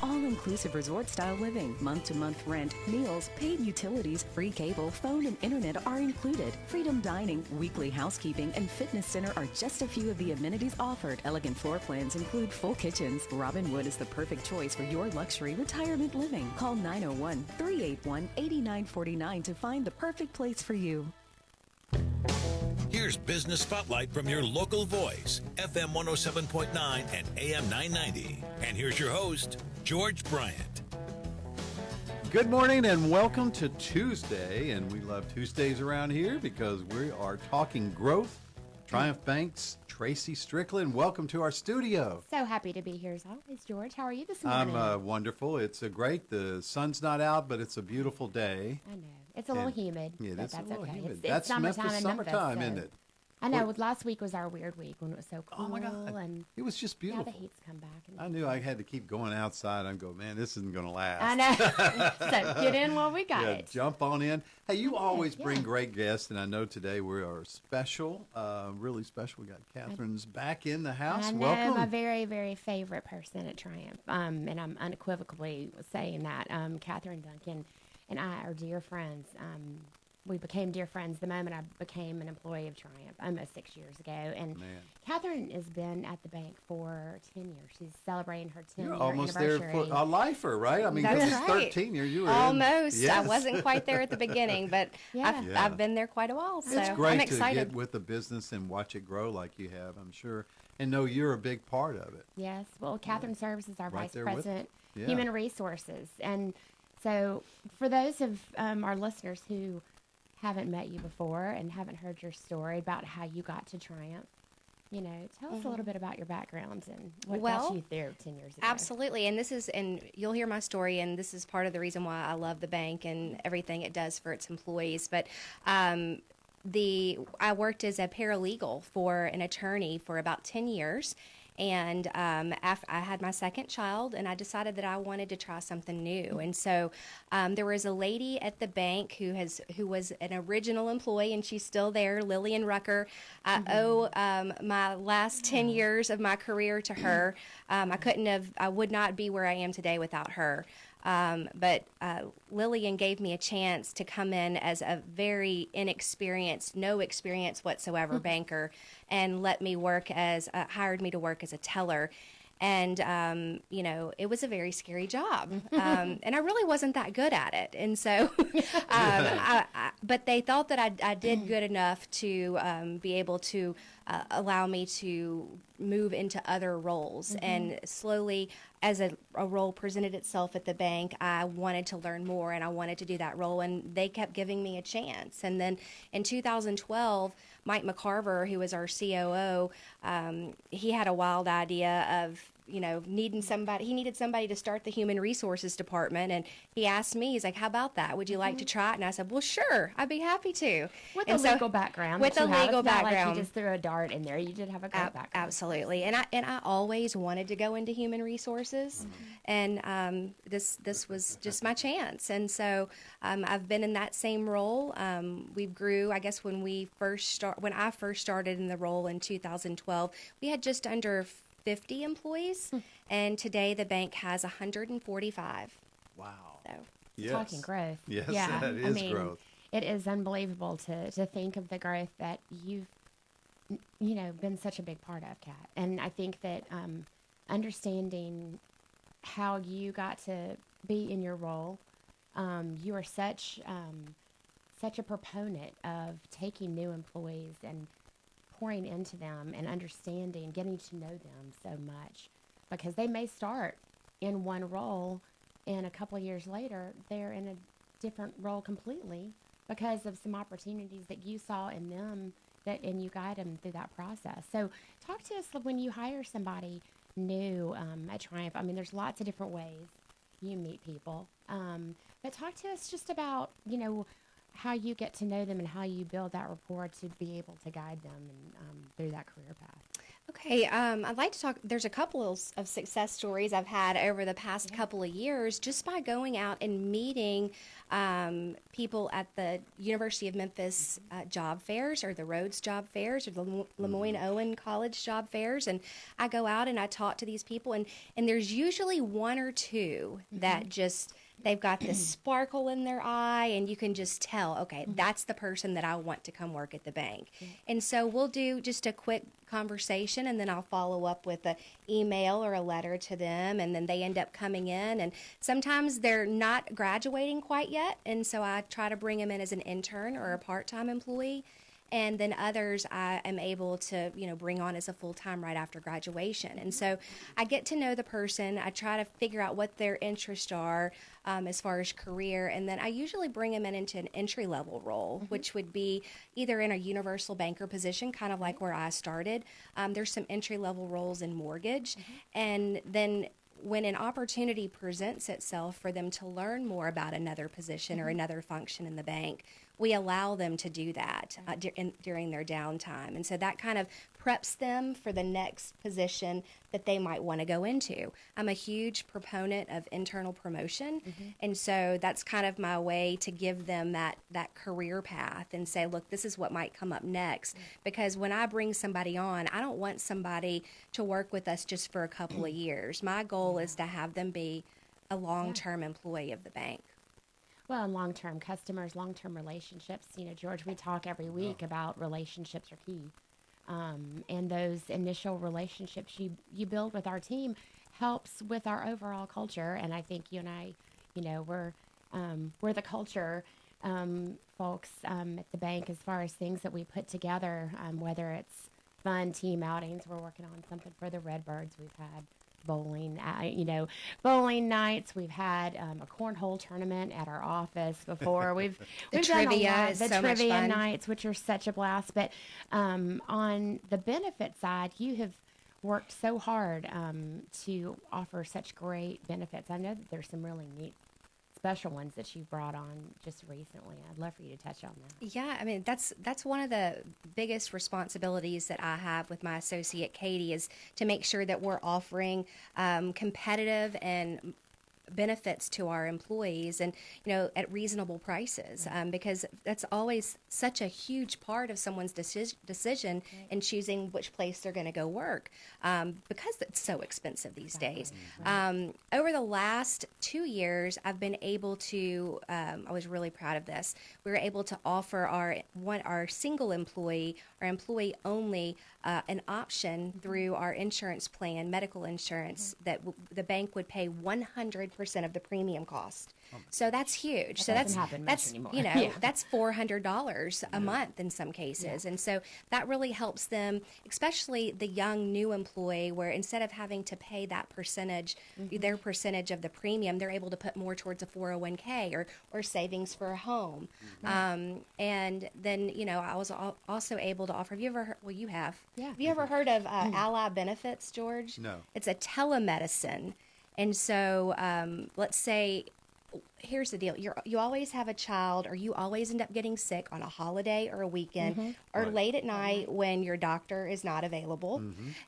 all-inclusive resort-style living. Month-to-month rent, meals, paid utilities, free cable, phone, and internet are included. Freedom dining, weekly housekeeping, and fitness center are just a few of the amenities offered. Elegant floor plans include full kitchens. Robinwood is the perfect choice for your luxury retirement living. Call 901-381-8949 to find the perfect place for you. Here's Business Spotlight from your local voice, FM 107.9 and AM 990. And here's your host, George Bryant. Good morning and welcome to Tuesday. And we love Tuesdays around here because we are talking growth. Triumph Bank's Tracy Strickland, welcome to our studio. So happy to be here as always, George. How are you this morning? I'm wonderful. It's great. The sun's not out, but it's a beautiful day. I know. It's a little humid. Yeah, but it's a that's little okay. humid. It's summertime in summertime, Memphis, isn't so. it? I know. Last week was our weird week when it was so cool. Oh, my God. And It was just beautiful. now the heat's come back. I knew I had to keep going outside. I'd go, man, this isn't going to last. I know. So get in while we got it. Jump on in. Hey, you always yeah. bring great guests, and I know today we are special, really special. We got Catherine's back in the house. I know, Welcome. my very, very favorite person at Triumph, and I'm unequivocally saying that. Catherine Duncan and I are dear friends. We became dear friends the moment I became an employee of Triumph almost 6 years ago. And Man. Catherine has been at the bank for 10 years. She's celebrating her 10-year You're almost anniversary. there for a lifer, right? I mean, That's because it's right. 13 years. You were Almost. In. Yes. I wasn't quite there at the beginning, but Yeah. I've been there quite a while, so It's great I'm to excited. get with the business and watch it grow like you have, I'm sure, and know you're a big part of it. Yes. Well, Catherine serves as our Right Vice there with President, it. Yeah. Human Resources. And so for those of our listeners who haven't met you before and haven't heard your story about how you got to Triumph, you know, tell us a little bit about your background and what got you there 10 years ago. Absolutely, and you'll hear my story, and this is part of the reason why I love the bank and everything it does for its employees. But I worked as a paralegal for an attorney for about 10 years. And after I had my second child, and I decided that I wanted to try something new. And so there was a lady at the bank who was an original employee, and she's still there, Lillian Rucker. I owe my last 10 years of my career to her. I would not be where I am today without her. But Lillian gave me a chance to come in as a very inexperienced, no experience whatsoever banker, and hired me to work as a teller. And, it was a very scary job. And I really wasn't that good at it. And so, but they thought that I did good enough to be able to allow me to move into other roles. And slowly, as a role presented itself at the bank, I wanted to learn more, and I wanted to do that role, and they kept giving me a chance. And then in 2012, Mike McCarver, who was our COO, he had a wild idea of needing somebody. He needed somebody to start the human resources department, and he asked me, he's like, "How about that? Would you like to try it?" And I said, "Well, sure, I'd be happy to." With a legal background. With that a you have. legal It's not background, like you just threw a dart in there. You did have a great background. Absolutely, and I always wanted to go into human resources, and this was just my chance. And so I've been in that same role. We grew. I guess when I first started in the role in 2012, we had just under 50 employees, and today the bank has 145. Wow. So. Yes. Talking growth. Yes, yeah. that is growth. It is unbelievable to think of the growth that you've, been such a big part of, Kat. And I think that understanding how you got to be in your role, you are such a proponent of taking new employees and pouring into them and understanding, getting to know them so much, because they may start in one role and a couple of years later they're in a different role completely because of some opportunities that you saw in them and you guide them through that process. So talk to us when you hire somebody new at Triumph. I mean, there's lots of different ways you meet people, but talk to us just about how you get to know them and how you build that rapport to be able to guide them and, through that career path. Okay, I'd like to talk. There's a couple of success stories I've had over the past couple of years just by going out and meeting people at the University of Memphis job fairs or the Rhodes job fairs or the Lemoyne-Owen College job fairs. And I go out and I talk to these people, and there's usually one or two that just they've got this sparkle in their eye, and you can just tell, okay, that's the person that I want to come work at the bank. And so we'll do just a quick conversation, and then I'll follow up with an email or a letter to them, and then they end up coming in. And sometimes they're not graduating quite yet, and so I try to bring them in as an intern or a part-time employee. And then others I am able to, bring on as a full-time right after graduation. And so I get to know the person. I try to figure out what their interests are as far as career. And then I usually bring them into an entry-level role, which would be either in a universal banker position, kind of like where I started. There's some entry-level roles in mortgage. And then when an opportunity presents itself for them to learn more about another position or another function in the bank, we allow them to do that during their downtime. And so that kind of preps them for the next position that they might want to go into. I'm a huge proponent of internal promotion. And so that's kind of my way to give them that career path and say, look, this is what might come up next. Because when I bring somebody on, I don't want somebody to work with us just for a couple of years. My goal is to have them be a long-term employee of the bank. Well, and long-term customers, long-term relationships. George, we talk every week about relationships are key. And those initial relationships you build with our team helps with our overall culture. And I think you and I, we're the culture folks at the bank as far as things that we put together, whether it's fun team outings. We're working on something for the Redbirds. We've had bowling, bowling nights. We've had a cornhole tournament at our office before. We've done trivia a lot. is The so much trivia fun. nights, which are such a blast. But on the benefit side, you have worked so hard to offer such great benefits. I know that there's some really neat special ones that you brought on just recently. I'd love for you to touch on that. Yeah, I mean, that's one of the biggest responsibilities that I have with my associate Katie is to make sure that we're offering competitive and benefits to our employees and at reasonable prices, because that's always such a huge part of someone's decision in choosing which place they're going to go work, because it's so expensive these days. Over the last 2 years, I've been able to I was really proud of this. We were able to offer our single employee, our employee only, an option through our insurance plan, medical insurance, that the bank would pay 100% of the premium cost. So that's huge. That doesn't happen much anymore. That's $400 a month in some cases. And so that really helps them, especially the young new employee, where instead of having to pay that percentage, their percentage of the premium, they're able to put more towards a 401k or savings for a home. And then, I was also able to offer, have you ever heard, well, you have. Yeah. Have you ever heard of Ally Benefits, George? No. It's a telemedicine. And so let's say, here's the deal. You always have a child, or you always end up getting sick on a holiday or a weekend or late at night when your doctor is not available.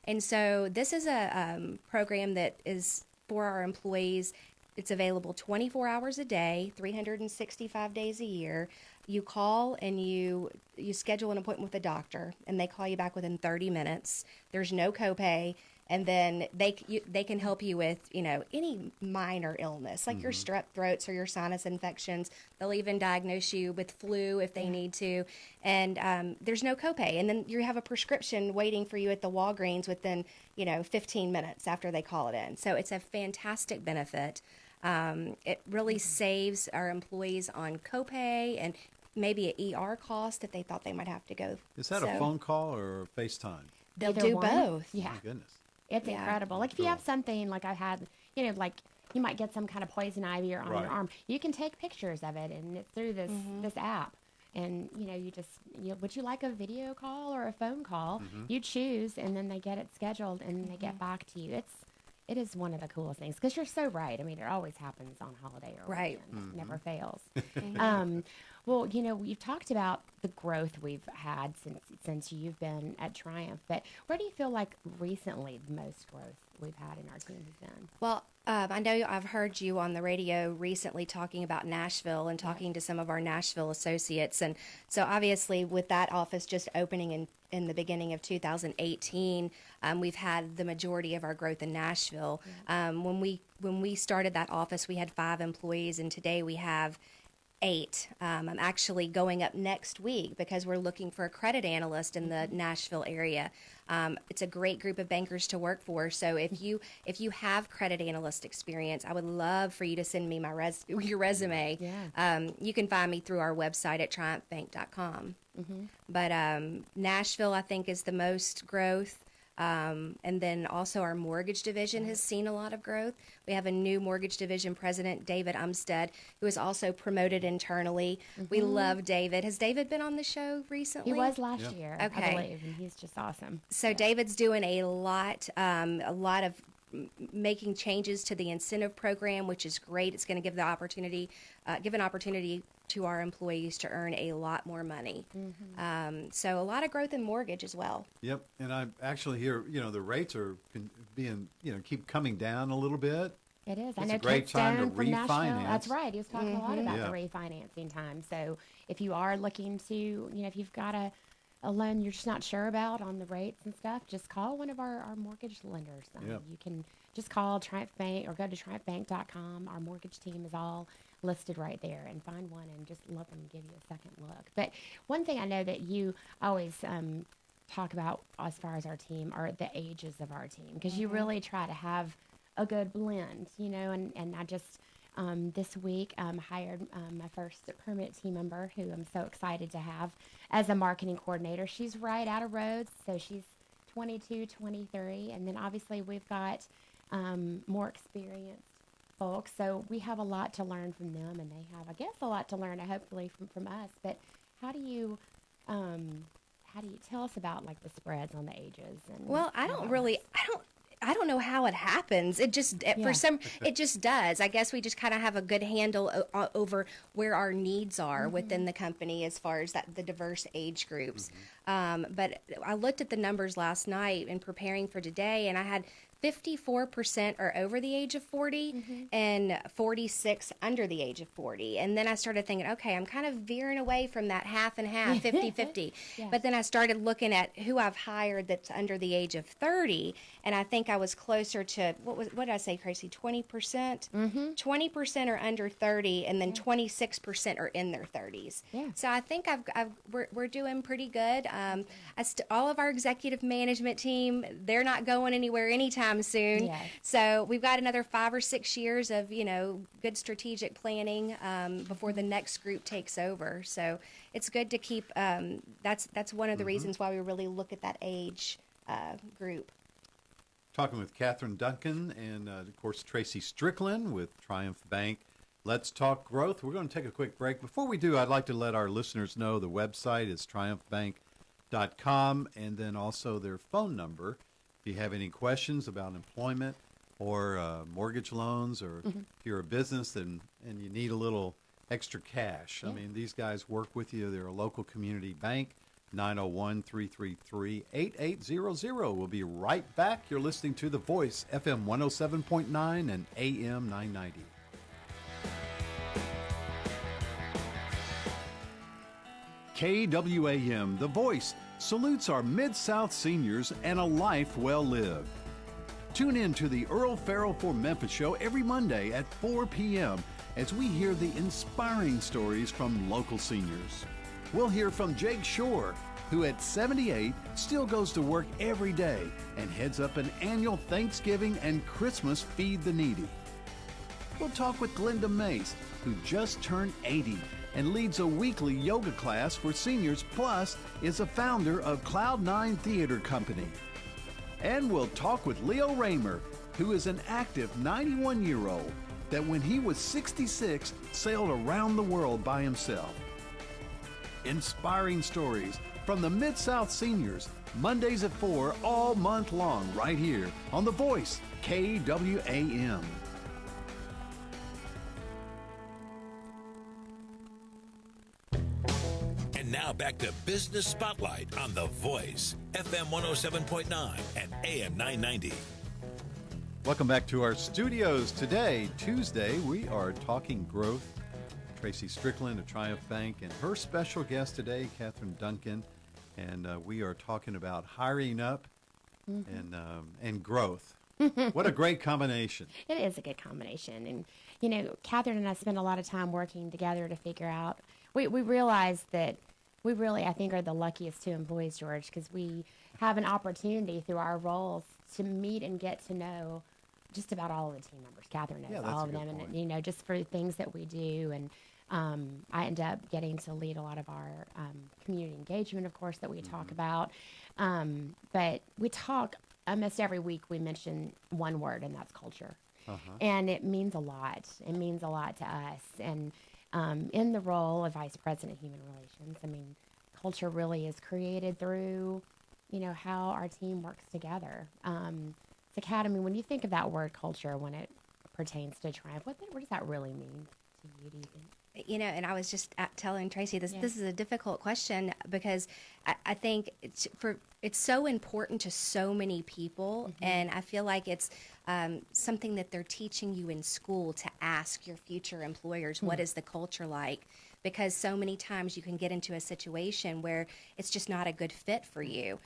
And so this is a program that is for our employees. It's available 24 hours a day, 365 days a year. You call and you schedule an appointment with a doctor, and they call you back within 30 minutes. There's no copay. And then they can help you with, any minor illness, like your strep throats or your sinus infections. They'll even diagnose you with flu if they need to. And there's no copay. And then you have a prescription waiting for you at the Walgreens within, 15 minutes after they call it in. So it's a fantastic benefit. It really saves our employees on copay and maybe an ER cost if they thought they might have to go. Is that a phone call or FaceTime? They'll Either do one. both. Yeah. My goodness. It's Yeah. incredible. Like if you have something like I had, like you might get some kind of poison ivy or on Right. your arm. You can take pictures of it, and it's through this app. And would you like a video call or a phone call? You choose, and then they get it scheduled, and they get back to you. it is one of the coolest things because you're so right. I mean, it always happens on holiday or Right. weekend. It never fails. Well, you've talked about the growth we've had since you've been at Triumph, but where do you feel like recently the most growth we've had in our team has been? Well, I know I've heard you on the radio recently talking about Nashville and talking to some of our Nashville associates. And so obviously with that office just opening in the beginning of 2018, we've had the majority of our growth in Nashville. When we started that office, we had 5 employees, and today we have 8. I'm actually going up next week because we're looking for a credit analyst in the Nashville area. It's a great group of bankers to work for. So if you have credit analyst experience, I would love for you to send me your resume. Yeah. You can find me through our website at triumphbank.com. But Nashville, I think, is the most growth. And then also our mortgage division has seen a lot of growth. We have a new mortgage division president, David Umstead, who is also promoted internally. We love David. Has David been on the show recently? He was last year, Okay. I believe, and he's just awesome. So David's doing a lot of making changes to the incentive program, which is great. It's going to give an opportunity to our employees to earn a lot more money. So a lot of growth in mortgage as well. Yep, and I actually hear, the rates are being, keep coming down a little bit. It is. I It's know a great Kent time to Stone from Nashville. refinance. That's right. He was talking a lot about Yeah. the refinancing time. So if you are looking to, if you've got a loan you're just not sure about on the rates and stuff, just call one of our mortgage lenders. Yep. You can just call Triumph Bank or go to triumphbank.com. Our mortgage team is all listed right there, and find one and just let them give you a second look. But one thing I know that you always talk about as far as our team are the ages of our team, because you really try to have a good blend, and I just this week hired my first permanent team member, who I'm so excited to have as a marketing coordinator. She's right out of Rhodes, so she's 22, 23, and then obviously we've got more experienced folks, so we have a lot to learn from them, and they have, I guess, a lot to learn, hopefully, from us. But how do you tell us about like the spreads on the ages? And Well, I don't know how it happens. It just it just does. I guess we just kind of have a good handle over where our needs are within the company as far as the diverse age groups. But I looked at the numbers last night in preparing for today, and I had 54% are over the age of 40 and 46 under the age of 40. And then I started thinking, okay, I'm kind of veering away from that half and half, 50-50. Yes. But then I started looking at who I've hired that's under the age of 30, and I think I was closer to, what did I say, Tracy, 20%? 20% are under 30, and then 26% are in their 30s. Yeah. So I think we're doing pretty good. All of our executive management team, they're not going anywhere anytime soon. Yes. So we've got another 5 or 6 years of good strategic planning before the next group takes over. So it's good to keep. That's one of the reasons why we really look at that age group. Talking with Catherine Duncan and, of course, Tracy Strickland with Triumph Bank. Let's talk growth. We're going to take a quick break. Before we do, I'd like to let our listeners know the website is triumphbank.com, and then also their phone number. If you have any questions about employment or mortgage loans, or if you're a business and you need a little extra cash. I mean, these guys work with you. They're a local community bank, 901-333-8800. We'll be right back. You're listening to The Voice, FM 107.9 and AM 990. KWAM, The Voice, salutes our Mid-South seniors and a life well lived. Tune in to the Earl Farrell for Memphis show every Monday at 4 p.m. as we hear the inspiring stories from local seniors. We'll hear from Jake Shore, who at 78 still goes to work every day and heads up an annual Thanksgiving and Christmas Feed the Needy. We'll talk with Glenda Mace, who just turned 80 and leads a weekly yoga class for seniors, plus is a founder of Cloud9 Theater Company. And we'll talk with Leo Raymer, who is an active 91-year-old that when he was 66 sailed around the world by himself. Inspiring stories from the Mid-South seniors, Mondays at 4 all month long right here on The Voice, KWAM. And now back to Business Spotlight on The Voice, FM 107.9 and AM 990. Welcome back to our studios. Today, Tuesday, we are talking growth. Tracy Strickland of Triumph Bank and her special guest today, Catherine Duncan. And we are talking about hiring up and growth. What a great combination. It is a good combination. And, you know, Catherine and I spend a lot of time working together to figure out. We realize that we really, I think, are the luckiest two employees, George, because we have an opportunity through our roles to meet and get to know just about all of the team members. Catherine knows all of them, and, you know, just for things that we do. And I end up getting to lead a lot of our community engagement, of course, that we talk about. But we talk almost every week. We mention one word, and that's culture. And it means a lot. It means a lot to us. And in the role of Vice President of Human Relations, I mean, culture really is created through, you know, how our team works together. So, Kat, I mean, when you think of that word culture, when it pertains to Triumph, what does that really mean to you, do you think? You know, and I was just telling Tracy this is a difficult question because I think it's so important to so many people, and I feel like it's something that they're teaching you in school to ask your future employers, what is the culture like? Because so many times you can get into a situation where it's just not a good fit for you.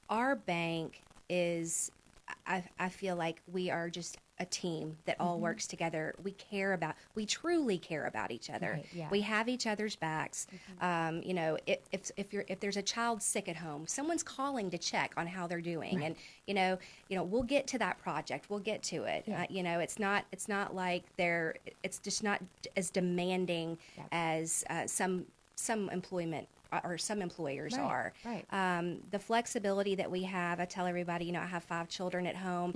Our bank is, I feel like we are just a team that all works together. We truly care about each other. Right, yeah. We have each other's backs. You know, if there's a child sick at home, someone's calling to check on how they're doing, Right. and you know, we'll get to that project. We'll get to it. Yeah. You know, it's not like it's just not as demanding as some employment or some employers are. Right. The flexibility that we have, I tell everybody, you know, I have 5 children at home.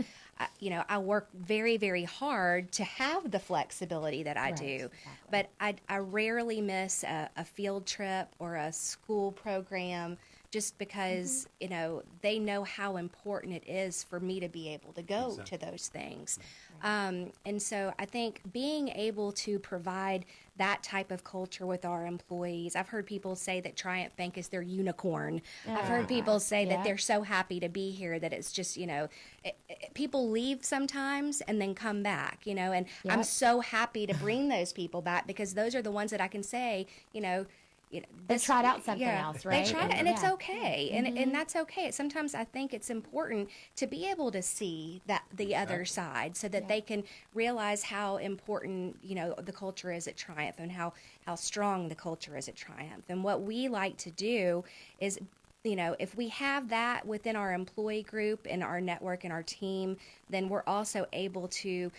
You know, I work very, very hard to have the flexibility that I do. Exactly. But I rarely miss a field trip or a school program just because, you know, they know how important it is for me to be able to go to those things. And so I think being able to provide that type of culture with our employees, I've heard people say that Triumph Bank is their unicorn. I've heard people say that they're so happy to be here that it's just, you know, people leave sometimes and then come back, you know, and I'm so happy to bring those people back because those are the ones that I can say, you know, They tried out something else, right? They tried it, and it's okay, and that's okay. Sometimes I think it's important to be able to see that the other side, so that they can realize how important, you know, the culture is at Triumph, and how strong the culture is at Triumph. And what we like to do is, you know, if we have that within our employee group and our network and our team, then we're also able to.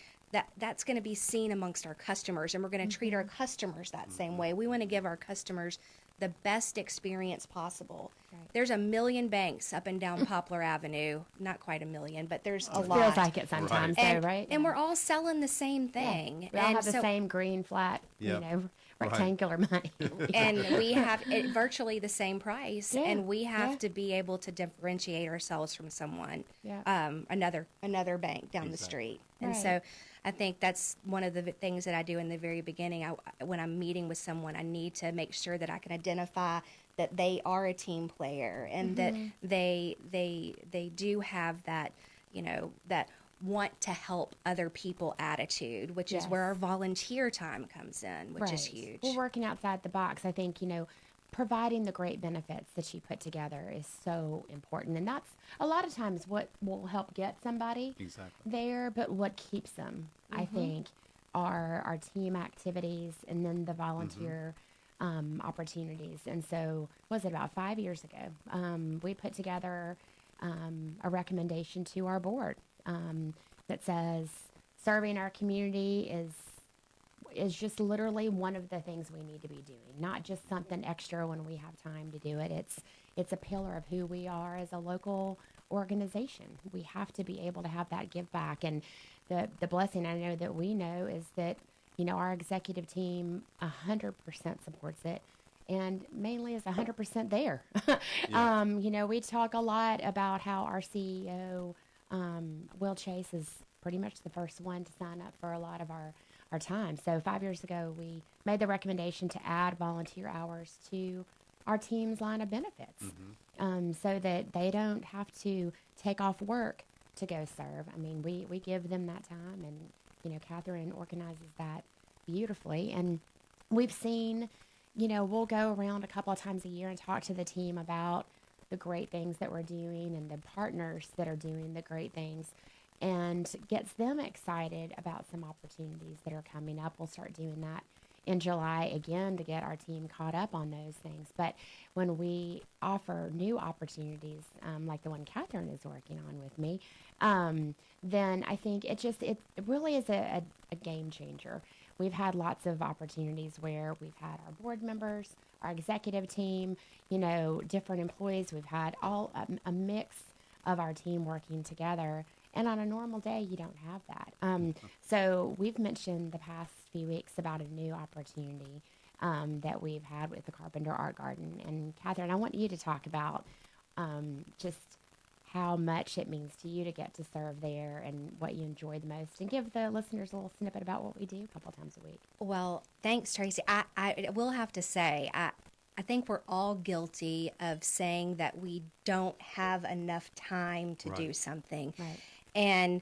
That's going to be seen amongst our customers, and we're going to treat our customers that same way. We want to give our customers the best experience possible. Right. There's 1 million banks up and down Poplar Avenue. Not quite 1 million, but there's a lot. Feels like it sometimes, though, right? And we're all selling the same thing. We all have the same green, flat, you know, rectangular money. And we have virtually the same price, and we have to be able to differentiate ourselves from someone, another bank down the street. And so I think that's one of the things that I do in the very beginning. When I'm meeting with someone, I need to make sure that I can identify that they are a team player and that they do have that, you know, that want to help other people attitude, which is where our volunteer time comes in, which is huge. We're working outside the box. I think, you know, providing the great benefits that you put together is so important. And that's a lot of times what will help get somebody there, but what keeps them, I think, are our team activities and then the volunteer opportunities. And so, was it about 5 years ago, we put together a recommendation to our board that says serving our community is just literally one of the things we need to be doing, not just something extra when we have time to do it. It's a pillar of who we are as a local organization. We have to be able to have that give back. And the blessing I know that we know is that, you know, our executive team 100% supports it, and mainly is 100% there. You know, we talk a lot about how our CEO Will Chase is pretty much the first one to sign up for a lot of our time. So 5 years ago, we made the recommendation to add volunteer hours to our team's line of benefits, so that they don't have to take off work to go serve. I mean, we give them that time, and, Catherine organizes that beautifully. And we've seen, we'll go around a couple of times a year and talk to the team about the great things that we're doing and the partners that are doing the great things, and gets them excited about some opportunities that are coming up. We'll start doing that in July again to get our team caught up on those things. But when we offer new opportunities, like the one Catherine is working on with me, then I think it really is a game changer. We've had lots of opportunities where we've had our board members, our executive team, different employees. We've had all a mix of our team working together. And on a normal day, you don't have that. So we've mentioned the past few weeks about a new opportunity that we've had with the Carpenter Art Garden. And Catherine, I want you to talk about just how much it means to you to get to serve there and what you enjoy the most, and give the listeners a little snippet about what we do a couple times a week. Well, thanks, Tracy. I will have to say, I think we're all guilty of saying that we don't have enough time to do something. Right. And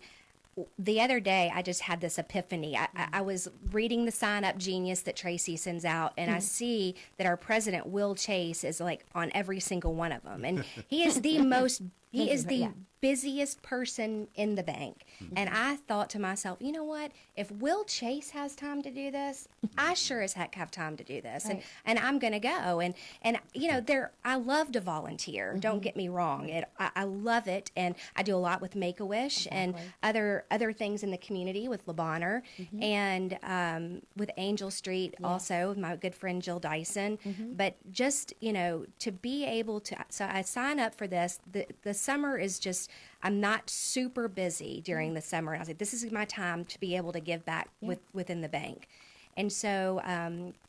the other day, I just had this epiphany. I was reading the Sign Up Genius that Tracy sends out, and I see that our president, Will Chase, is like on every single one of them. And he is the busiest person in the bank. And I thought to myself, you know what? If Will Chase has time to do this, I sure as heck have time to do this. Right. And I'm going to go. And I love to volunteer. Don't get me wrong. I love it. And I do a lot with Make-A-Wish and other things in the community with Le Bonheur and with Angel Street also with my good friend Jill Dyson. But just, to be able to, so I sign up for this. The summer is just, I'm not super busy during the summer. And I was like, this is my time to be able to give back within the bank. And so,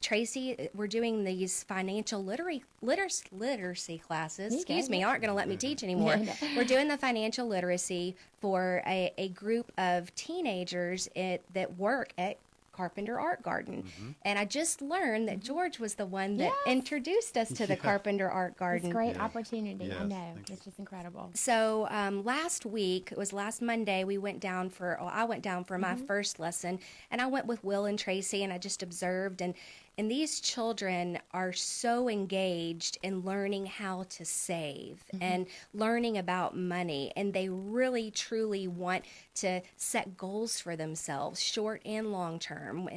Tracy, we're doing these financial literacy classes. Excuse me, aren't going to let me teach anymore. We're doing the financial literacy for a group of teenagers that work at Carpenter Art Garden. And I just learned that George was the one that introduced us to the Carpenter Art Garden. It's a great opportunity. I know. It's just incredible. So last week, it was last Monday, I went down for my first lesson, and I went with Will and Tracy, and I just observed, and these children are so engaged in learning how to save and learning about money. And they really, truly want to set goals for themselves, short and long term.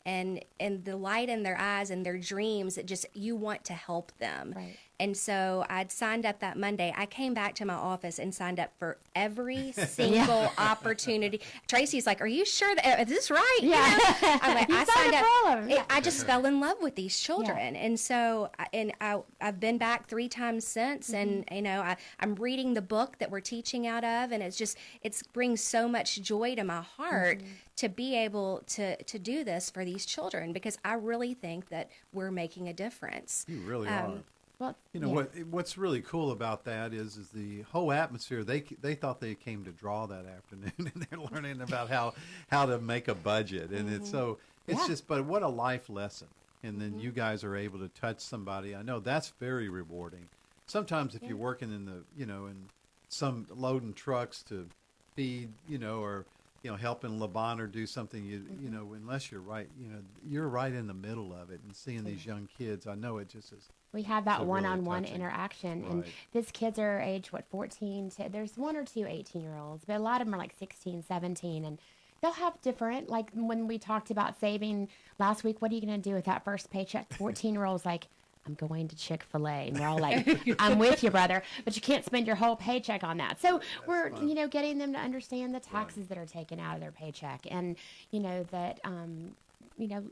And the light in their eyes and their dreams, you want to help them. Right. And so I'd signed up that Monday. I came back to my office and signed up for every single opportunity. Tracy's like, "Are you sure is this right?" Yeah. I'm like, I signed up. For all of them. I just fell in love with these children, and so I've been back 3 times since, and I'm reading the book that we're teaching out of, and it brings so much joy to my heart to be able to do this for these children, because I really think that we're making a difference. You really are. Well, What's really cool about that is the whole atmosphere. They thought they came to draw that afternoon, and they're learning about how to make a budget, and it's just, but what a life lesson. And then you guys are able to touch somebody. I know that's very rewarding. Sometimes if you're working in in some loading trucks to feed, or helping Le Bonheur do something, unless you're right, you're right in the middle of it, and seeing these young kids, I know it just is. We have that So one-on-one really interaction, Right. and these kids are age 14 to, there's 1 or 2 18-year-olds, but a lot of them are like 16, 17, and they'll have different, like when we talked about saving last week, what are you going to do with that first paycheck? 14-year-old's like, I'm going to Chick-fil-A. And we're all like, I'm with you, brother, but you can't spend your whole paycheck on that. So we're, getting them to understand the taxes that are taken out of their paycheck, and, that,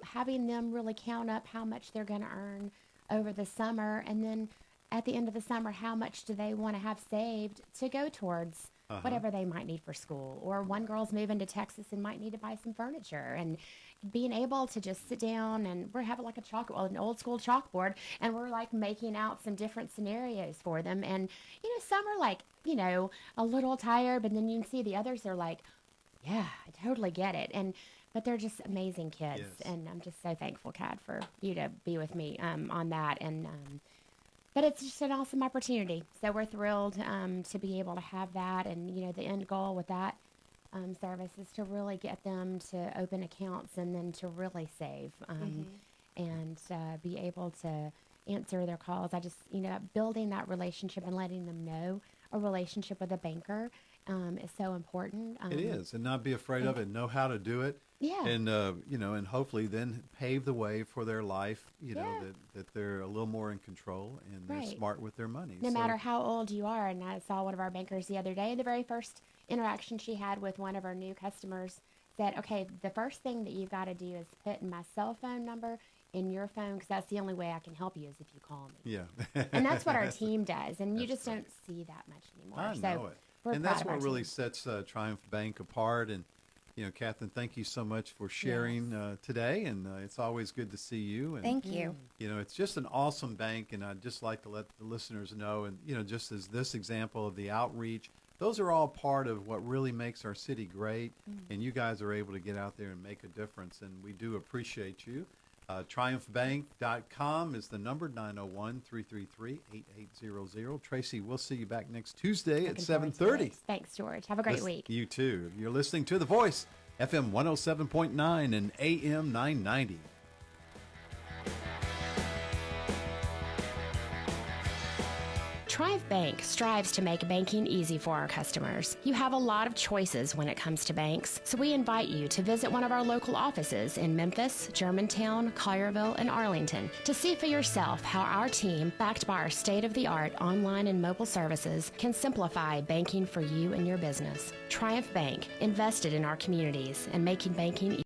having them really count up how much they're going to earn over the summer, and then at the end of the summer, how much do they want to have saved to go towards whatever they might need for school. Or one girl's moving to Texas and might need to buy some furniture. And being able to just sit down and we're having like an old school chalkboard, and we're like making out some different scenarios for them. And, some are like, a little tired, but then you can see the others are like, yeah, I totally get it. But they're just amazing kids. Yes. And I'm just so thankful, Kat, for you to be with me on that. But it's just an awesome opportunity. So we're thrilled to be able to have that. And, the end goal with that service is to really get them to open accounts and then to really save and be able to answer their calls. I just, building that relationship and letting them know a relationship with a banker is so important. It is, and not be afraid of it, know how to do it. Yeah. And, and hopefully then pave the way for their life, that they're a little more in control and they're smart with their money. No matter how old you are. And I saw one of our bankers the other day, the very first interaction she had with one of our new customers said, okay, the first thing that you've got to do is put my cell phone number in your phone, because that's the only way I can help you is if you call me. Yeah. And that's what our team does. And you just don't see that much anymore. I know it. And that's what really sets Triumph Bank apart. And, Catherine, thank you so much for sharing today. And it's always good to see you. And, Thank you. It's just an awesome bank. And I'd just like to let the listeners know, and, just as this example of the outreach, those are all part of what really makes our city great. And you guys are able to get out there and make a difference. And we do appreciate you. TriumphBank.com is the number, 901-333-8800. Tracy, we'll see you back next Tuesday at 7:30. Thanks, George. Have a great week. You too. You're listening to The Voice, FM 107.9 and AM 990. Triumph Bank strives to make banking easy for our customers. You have a lot of choices when it comes to banks, so we invite you to visit one of our local offices in Memphis, Germantown, Collierville, and Arlington to see for yourself how our team, backed by our state-of-the-art online and mobile services, can simplify banking for you and your business. Triumph Bank, invested in our communities and making banking